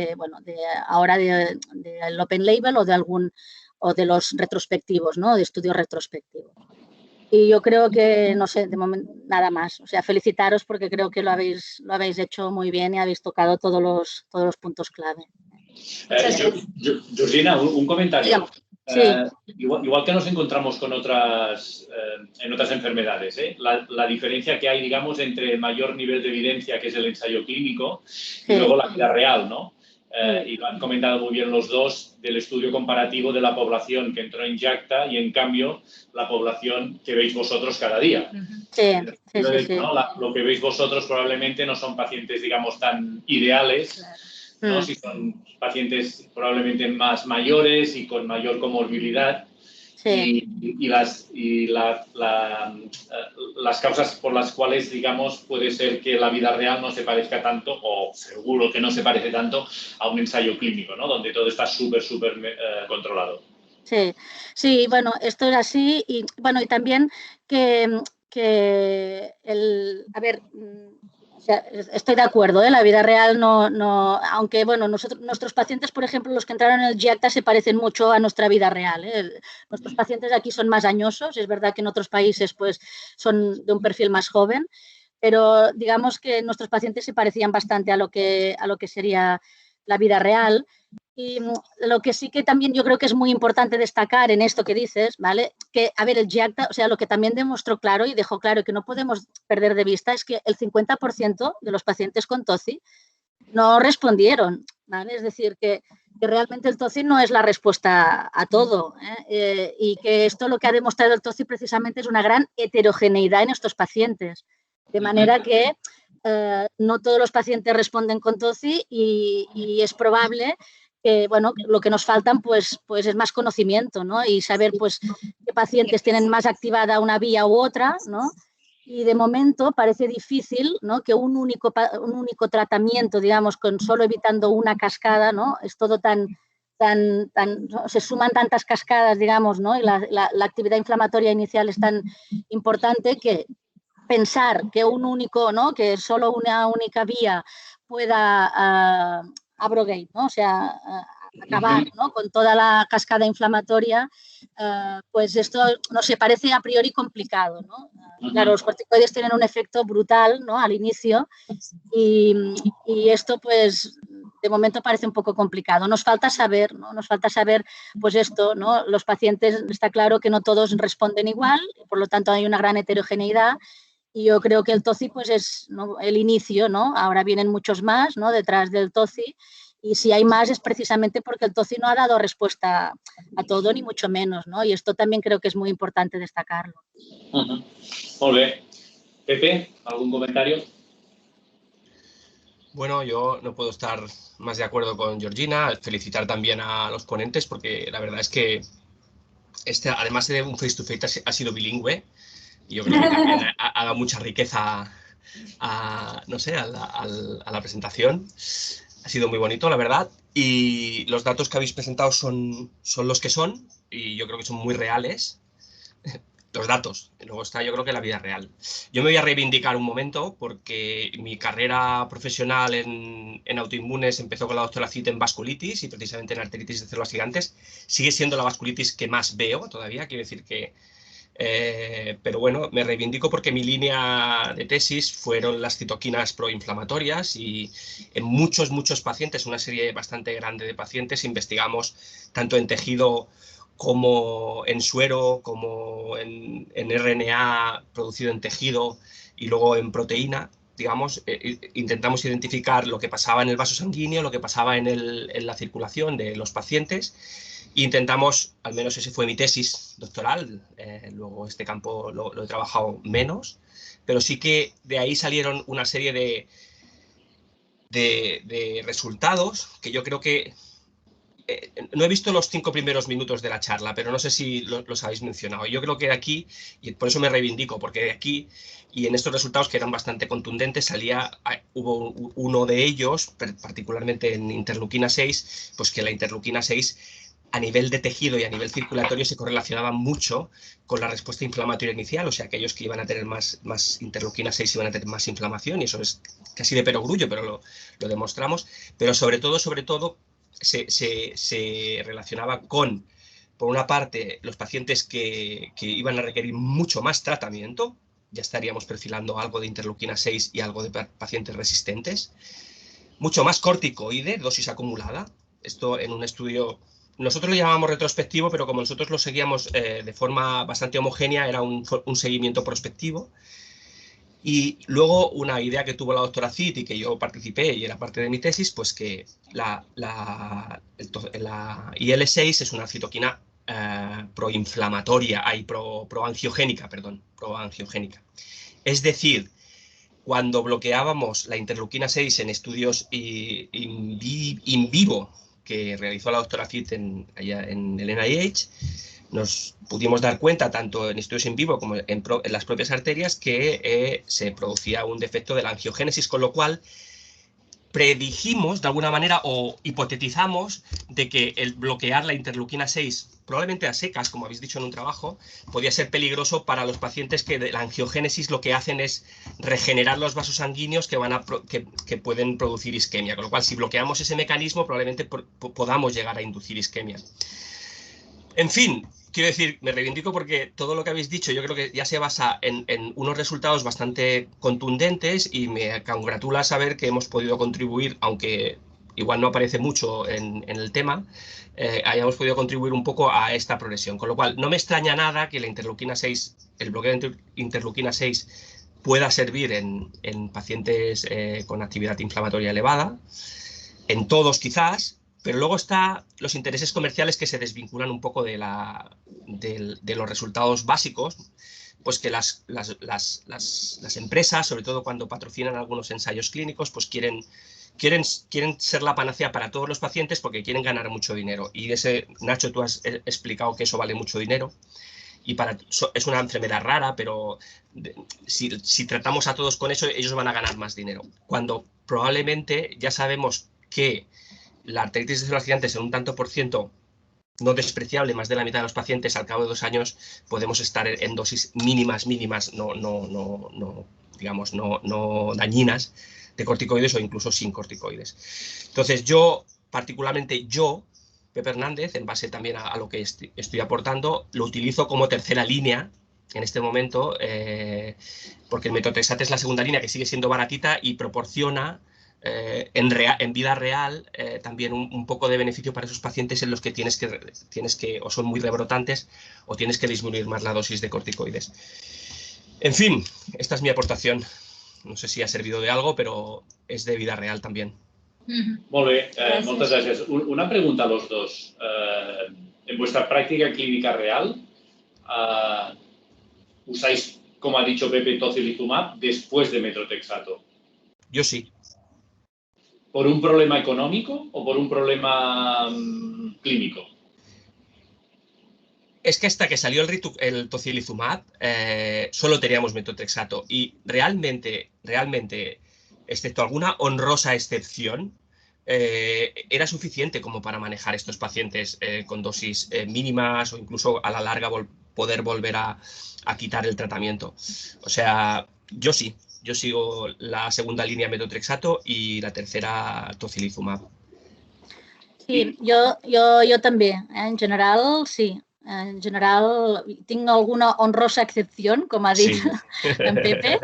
ahora del open label o de los retrospectivos, ¿no? De estudios retrospectivos. Y yo creo que, no sé, de momento nada más. O sea, felicitaros porque creo que lo habéis hecho muy bien y habéis tocado todos los puntos clave. Georgina, un comentario. Sí. Igual que nos encontramos con en otras enfermedades, la diferencia que hay, digamos, entre el mayor nivel de evidencia, que es el ensayo clínico, y luego la vida real, ¿no? Y lo han comentado muy bien los dos del estudio comparativo de la población que entró en GIACTA y, en cambio, la población que veis vosotros cada día. Sí. ¿No? Lo que veis vosotros probablemente no son pacientes, digamos, tan ideales, ¿no? Si son pacientes probablemente más mayores y con mayor comorbilidad. Sí. Y las causas por las cuales, digamos, puede ser que la vida real no se parezca tanto, o seguro que no se parece tanto, a un ensayo clínico, ¿no? Donde todo está súper controlado. Sí, bueno, esto es así. Y bueno, y también a ver, o sea, estoy de acuerdo, la vida real no, aunque bueno, nuestros pacientes, por ejemplo, los que entraron en el GIACTA se parecen mucho a nuestra vida real. Nuestros pacientes aquí son más añosos, es verdad que en otros países pues son de un perfil más joven, pero digamos que nuestros pacientes se parecían bastante a lo que sería la vida real. Y lo que sí que también yo creo que es muy importante destacar en esto que dices, ¿vale? Que, a ver, el GIACTA, o sea, lo que también demostró claro y dejó claro que no podemos perder de vista es que el 50% de los pacientes con TOCI no respondieron, ¿vale? Es decir, que realmente el TOCI no es la respuesta a todo, y que esto lo que ha demostrado el TOCI precisamente es una gran heterogeneidad en estos pacientes, de manera que no todos los pacientes responden con TOCI y es probable que, bueno, lo que nos faltan pues es más conocimiento, ¿no? Y saber pues qué pacientes tienen más activada una vía u otra, ¿no? Y de momento parece difícil, ¿no? Que un único tratamiento, digamos, con solo evitando una cascada, ¿no? Es todo ¿no? Se suman tantas cascadas, digamos, ¿no? Y la actividad inflamatoria inicial es tan importante que pensar que ¿no? Que solo una única vía pueda abrogate, ¿no? O sea, acabar, ¿no? Con toda la cascada inflamatoria, pues esto, no sé, parece a priori complicado, ¿no? Claro, los corticoides tienen un efecto brutal, ¿no? Al inicio y esto, pues, de momento parece un poco complicado. Nos falta saber, ¿no? Nos falta saber, pues esto, ¿no? Los pacientes, está claro que no todos responden igual, por lo tanto hay una gran heterogeneidad. Y yo creo que el TOCI pues es, ¿no? El inicio, ¿no? Ahora vienen muchos más, ¿no? Detrás del TOCI, y si hay más es precisamente porque el TOCI no ha dado respuesta a todo, ni mucho menos, ¿no? Y esto también creo que es muy importante destacarlo. Muy bien. Pepe, ¿algún comentario? Bueno, yo no puedo estar más de acuerdo con Georgina, felicitar también a los ponentes porque la verdad es que además de un face-to-face ha sido bilingüe. Y yo creo que también ha dado mucha riqueza a la presentación. Ha sido muy bonito, la verdad. Y los datos que habéis presentado son los que son, y yo creo que son muy reales. Los datos. Luego está, yo creo que la vida real. Yo me voy a reivindicar un momento porque mi carrera profesional en autoinmunes empezó con la doctora Cid en vasculitis y precisamente en arteritis de células gigantes. Sigue siendo la vasculitis que más veo todavía, quiero decir que pero bueno, me reivindico porque mi línea de tesis fueron las citoquinas proinflamatorias y en muchos pacientes, una serie bastante grande de pacientes, investigamos tanto en tejido como en suero, como en RNA producido en tejido y luego en proteína. Digamos, intentamos identificar lo que pasaba en el vaso sanguíneo, lo que pasaba en la circulación de los pacientes. Intentamos, al menos ese fue mi tesis doctoral, luego este campo lo he trabajado menos, pero sí que de ahí salieron una serie de resultados que yo creo que... no he visto los 5 primeros minutos de la charla, pero no sé si los habéis mencionado. Yo creo que de aquí, y por eso me reivindico, porque de aquí y en estos resultados que eran bastante contundentes, hubo uno de ellos, particularmente en interleuquina 6, pues que la interleuquina 6 a nivel de tejido y a nivel circulatorio se correlacionaba mucho con la respuesta inflamatoria inicial, o sea, aquellos que iban a tener más interleuquina 6 iban a tener más inflamación, y eso es casi de perogrullo, pero lo demostramos. Pero sobre todo, se relacionaba con, por una parte, los pacientes que iban a requerir mucho más tratamiento, ya estaríamos perfilando algo de interleuquina 6 y algo de pacientes resistentes, mucho más corticoide, dosis acumulada, esto en un estudio, nosotros lo llamábamos retrospectivo, pero como nosotros lo seguíamos de forma bastante homogénea, era un seguimiento prospectivo. Y luego una idea que tuvo la doctora Cid y que yo participé y era parte de mi tesis, pues que la IL-6 es una citoquina proinflamatoria, proangiogénica. Es decir, cuando bloqueábamos la interleuquina 6 en estudios in vivo que realizó la doctora Cid allá en el NIH, nos pudimos dar cuenta, tanto en estudios in vivo como en las propias arterias, que se producía un defecto de la angiogénesis, con lo cual predijimos, de alguna manera, o hipotetizamos de que el bloquear la interleuquina 6, probablemente a secas, como habéis dicho en un trabajo, podía ser peligroso para los pacientes que de la angiogénesis lo que hacen es regenerar los vasos sanguíneos que pueden producir isquemia, con lo cual si bloqueamos ese mecanismo probablemente podamos llegar a inducir isquemia. En fin, quiero decir, me reivindico porque todo lo que habéis dicho yo creo que ya se basa en unos resultados bastante contundentes y me congratula saber que hemos podido contribuir, aunque igual no aparece mucho en el tema, hayamos podido contribuir un poco a esta progresión. Con lo cual, no me extraña nada que la interleuquina 6, el bloqueo de interleuquina 6 pueda servir en pacientes con actividad inflamatoria elevada, en todos quizás. Pero luego están los intereses comerciales que se desvinculan un poco de los resultados básicos, pues que las empresas, sobre todo cuando patrocinan algunos ensayos clínicos, pues quieren ser la panacea para todos los pacientes porque quieren ganar mucho dinero. Y Nacho, tú has explicado que eso vale mucho dinero. Y es una enfermedad rara, pero si tratamos a todos con eso, ellos van a ganar más dinero. Cuando probablemente ya sabemos que la arteritis de células gigantes en un tanto por ciento no despreciable, más de la mitad de los pacientes al cabo de 2 años podemos estar en dosis mínimas, no dañinas de corticoides o incluso sin corticoides. Entonces particularmente yo, Pepe Hernández, en base también a lo que estoy aportando, lo utilizo como tercera línea en este momento, porque el metotrexate es la segunda línea que sigue siendo baratita y proporciona en vida real también un poco de beneficio para esos pacientes en los que tienes que o son muy rebrotantes o tienes que disminuir más la dosis de corticoides. En fin, esta es mi aportación. No sé si ha servido de algo, pero es de vida real también. Molt bé, moltes gràcies. Una pregunta a los dos. En vuestra práctica clínica real, ¿usáis, como ha dicho Pepe, tocilizumab después de metotrexato? Yo sí. ¿Por un problema económico o por un problema clínico? Es que hasta que salió el tocilizumab solo teníamos metotrexato y realmente, excepto alguna honrosa excepción, era suficiente como para manejar estos pacientes con dosis mínimas o incluso a la larga poder volver a quitar el tratamiento. O sea, yo sí. Yo sigo la segunda línea metotrexato y la tercera tocilizumab. Sí, jo també. En general, sí. En general, tinc alguna honrosa excepció, com ha dit en Pepe,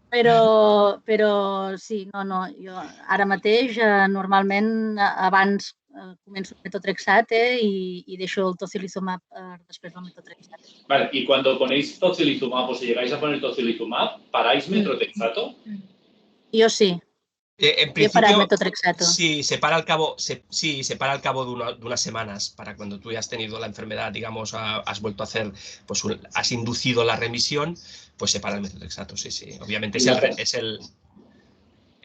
però sí, jo ara mateix normalment abans començo el metotrexate y deixo el tocilizumab després del metotrexate. Vale, y cuando ponéis tocilizumab o si llegáis a poner tocilizumab, ¿paráis metotrexato? Yo sí. En para el principio, metotrexato. sí, se para al cabo de unas semanas, para cuando tú ya has tenido la enfermedad, digamos, has vuelto a hacer, pues has inducido la remisión, pues se para el metotrexato, sí. Obviamente hay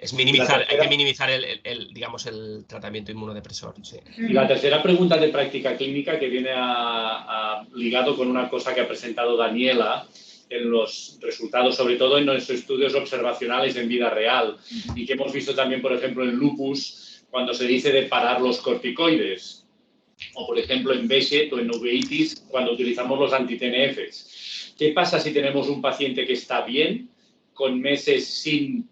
que minimizar digamos, el tratamiento inmunodepresor. Sí. Y la tercera pregunta de práctica clínica, que viene ligado con una cosa que ha presentado Daniela en los resultados, sobre todo en nuestros estudios observacionales en vida real, y que hemos visto también, por ejemplo, en lupus, cuando se dice de parar los corticoides, o por ejemplo en Behçet o en uveitis, cuando utilizamos los anti-TNFs. ¿Qué pasa si tenemos un paciente que está bien, con meses sin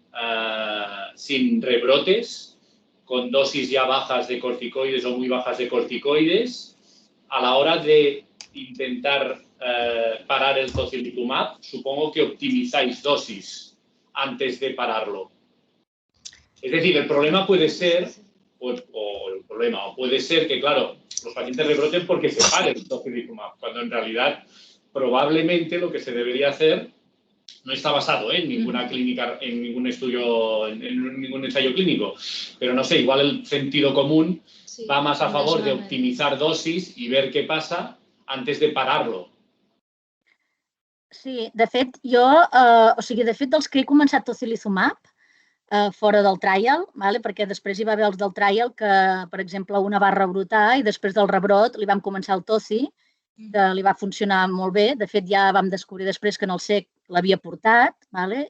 rebrotes, con dosis ya bajas de corticoides o muy bajas de corticoides, a la hora de intentar parar el tocilizumab? Supongo que optimizáis dosis antes de pararlo. Es decir, el problema puede ser, puede ser que, claro, los pacientes rebroten porque se pare el tocilizumab, cuando en realidad probablemente lo que se debería hacer no está basado en ninguna clínica, en ningún estudio, en ningún ensayo clínico. Pero no sé, igual el sentido común va más a favor de optimizar dosis y ver qué pasa antes de pararlo. Sí, de fet, dels que he començat tocilizumab fora del trial, perquè després hi va haver els del trial que, per exemple, una va rebrotar i després del rebrot li vam començar el toci, que li va funcionar molt bé. De fet, ja vam descobrir després que en el SEC l'havia portat,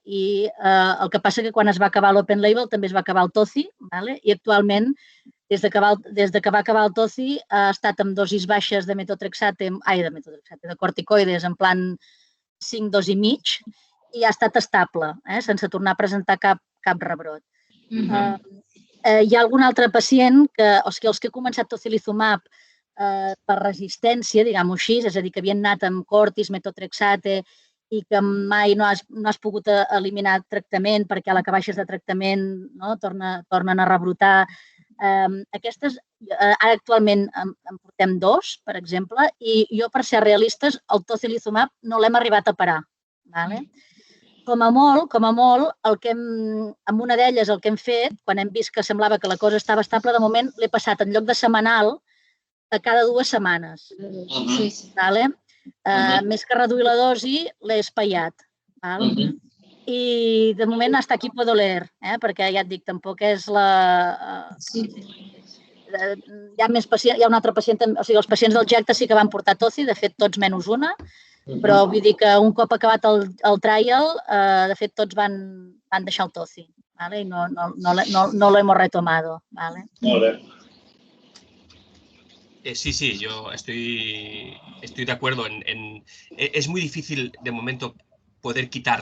i el que passa que quan es va acabar l'open label també es va acabar el toci, i actualment, des de que va acabar el toci, ha estat amb dosis baixes de de corticoides, en plan 5, 2,5, i ha estat estable, sense tornar a presentar cap rebrot. Hi ha algun altre pacient que, o sigui, els que he començat tocilizumab per resistència, diguem-ho així, és a dir, que havien anat amb cortis, metotrexate, i que mai no has pogut eliminar tractament perquè a la que baixes de tractament tornen a rebrotar. Aquestes, ara actualment en portem 2, per exemple, i jo, per ser realistes, el tocilizumab no l'hem arribat a parar. Com a molt, amb una d'elles el que hem fet, quan hem vist que semblava que la cosa estava estable, de moment l'he passat en lloc de setmanal a cada 2 setmanes. Més que reduir la dosi, l'he espaiat. I de moment hasta aquí puedo leer, perquè ja et dic, tampoc és la... Hi ha un altre pacient, o sigui, els pacients del Jecta sí que van portar toci, de fet tots menys una, però vull dir que un cop acabat el trial, de fet tots van deixar el toci, i no lo hemos retomado. Sí, yo estoy de acuerdo. Es muy difícil de momento poder quitar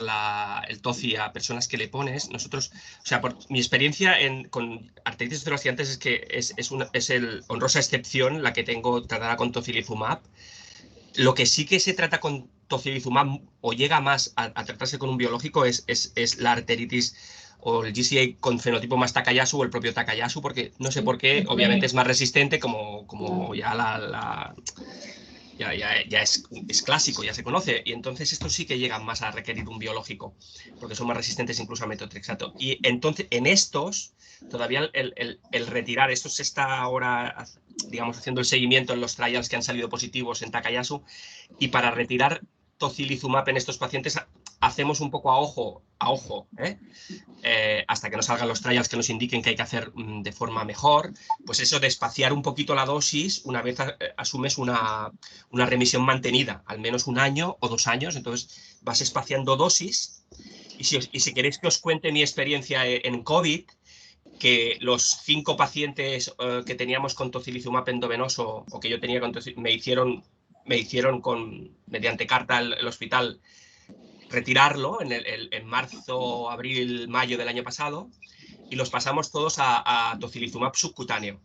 el toci a personas que le pones. Nosotros, o sea, por mi experiencia con arteritis esclerosis es que es el honrosa excepción la que tengo tratada con tocilizumab. Lo que sí que se trata con tocilizumab o llega más a tratarse con un biológico es la arteritis o el GCA con fenotipo más Takayasu o el propio Takayasu, porque no sé por qué, obviamente es más resistente, como ya ya es clásico, ya se conoce, y entonces estos sí que llegan más a requerir un biológico, porque son más resistentes incluso a metotrexato. Y entonces en estos, todavía el retirar, esto se está ahora, digamos, haciendo el seguimiento en los trials que han salido positivos en Takayasu, y para retirar tocilizumab en estos pacientes hacemos un poco a ojo, hasta que nos salgan los trials que nos indiquen que hay que hacer de forma mejor, pues eso de espaciar un poquito la dosis una vez asumes una remisión mantenida, al menos 1 año o 2 años, entonces vas espaciando dosis. Y si queréis que os cuente mi experiencia en COVID, que los 5 pacientes que teníamos con tocilizumab endovenoso o que yo tenía con me hicieron mediante carta el hospital retirarlo en marzo, abril, mayo del año pasado, y los pasamos todos a tocilizumab subcutáneo.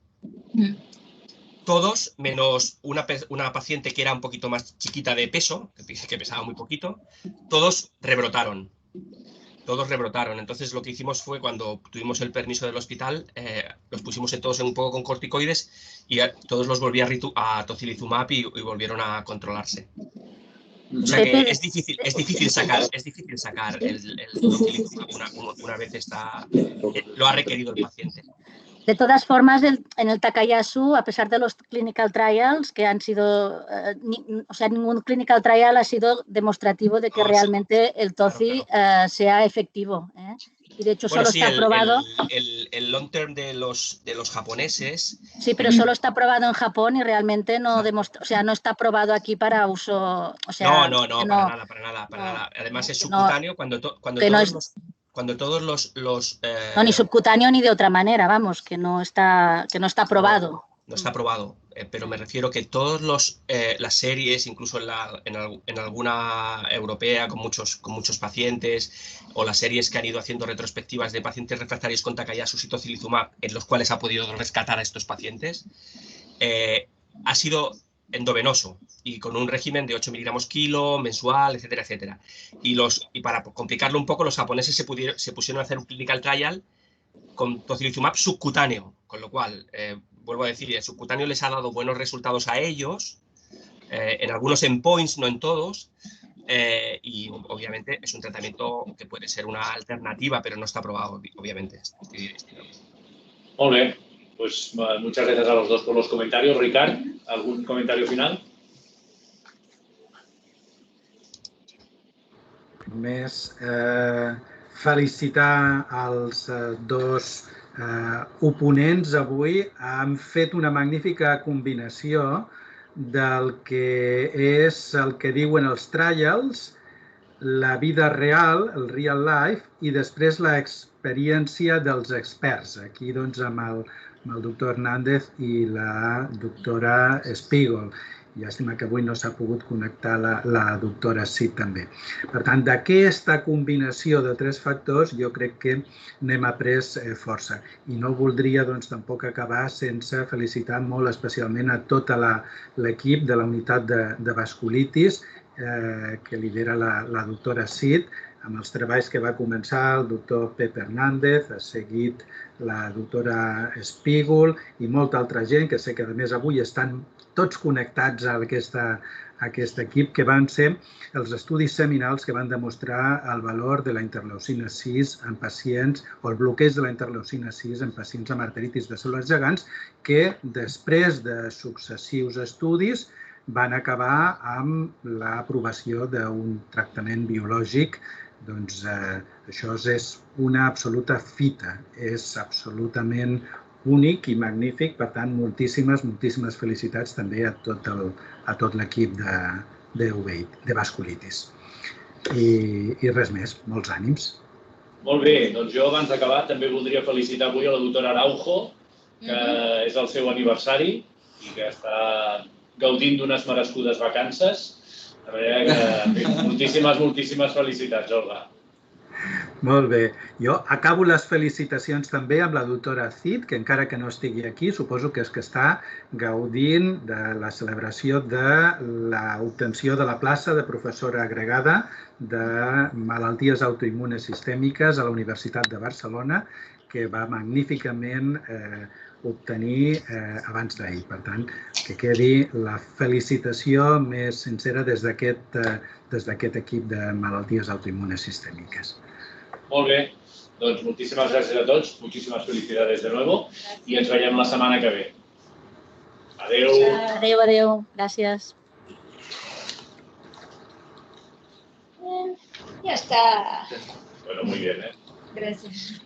Todos, menos una paciente que era un poquito más chiquita de peso, que pesaba muy poquito, todos rebrotaron. Entonces lo que hicimos fue, cuando tuvimos el permiso del hospital, los pusimos todos un poco con corticoides y todos los volví a tocilizumab y volvieron a controlarse. O sea que es difícil sacar el tocilizumab una vez lo ha requerido el paciente. De todas formas, en el Takayasu, a pesar de los clinical trials que han sido, o sea, ningún clinical trial ha sido demostrativo de que realmente el TOCI sea efectivo, ¿eh? Y de hecho solo está aprobado. El long term de los japoneses. Sí, pero solo está aprobado en Japón y realmente no demuestra, o sea, no está aprobado aquí para uso. O sea, no, para nada. Además es subcutáneo cuando todos los no, ni subcutáneo ni de otra manera, vamos, que no está aprobado. No está aprobado, pero me refiero que todas las series, incluso en alguna europea con muchos pacientes, o las series que han ido haciendo retrospectivas de pacientes refractarios con Takayasu y tocilizumab, en los cuales ha podido rescatar a estos pacientes, ha sido endovenoso y con un régimen de 8 miligramos kilo, mensual, etcétera, etcétera. Y para complicarlo un poco, los japoneses se pusieron a hacer un clinical trial con tocilizumab subcutáneo, con lo cual, vuelvo a decir, el subcutáneo les ha dado buenos resultados a ellos, en algunos endpoints, no en todos, y obviamente es un tratamiento que puede ser una alternativa, pero no está aprobado, obviamente. Molt bé, pues muchas gracias a los dos por los comentarios. Ricard, ¿algún comentario final? Només felicitar els dos oponents avui. Han fet una magnífica combinació del que és el que diuen els trials, la vida real, el real life, i després l'experiència dels experts. Aquí, doncs, amb el doctor Hernández i la doctora Spiegel. Llàstima que avui no s'ha pogut connectar la doctora Cid també. Per tant, d'aquesta combinació de tres factors jo crec que n'hem après força. I no voldria tampoc acabar sense felicitar molt especialment a tot l'equip de la unitat de vasculitis que lidera la doctora Cid, amb els treballs que va començar el doctor Pep Hernández, ha seguit la doctora Spiegel i molta altra gent que sé que a més avui estan tots connectats a aquest equip, que van ser els estudis seminals que van demostrar el valor de la interleucina 6 en pacients, o el bloqueig de la interleucina 6 en pacients amb arteritis de cèl·lules gegants, que després de successius estudis van acabar amb l'aprovació d'un tractament biològic. Doncs això és una absoluta fita, és absolutament únic i magnífic. Per tant, moltíssimes felicitats també a tot l'equip de vasculitis. I res més, molts ànims. Molt bé, doncs jo abans d'acabar també voldria felicitar avui a la doctora Araujo, que és el seu aniversari i que està gaudint d'unes merescudes vacances. De manera que moltíssimes felicitats, Olga. Molt bé. Jo acabo les felicitacions també amb la doctora Cid, que encara que no estigui aquí, suposo que és que està gaudint de la celebració de l'obtenció de la plaça de professora agregada de malalties autoimmunes sistèmiques a la Universitat de Barcelona, que va magníficament obtenir abans d'ahir. Per tant, que quedi la felicitació més sincera des d'aquest equip de malalties autoimmunes sistèmiques. Molt bé, doncs moltíssimes gràcies a tots, moltíssimes felicidades de nuevo i ens veiem la setmana que ve. Adeu. Adeu, gràcies. Ya está. Bueno, muy bien, ¿eh? Gracias.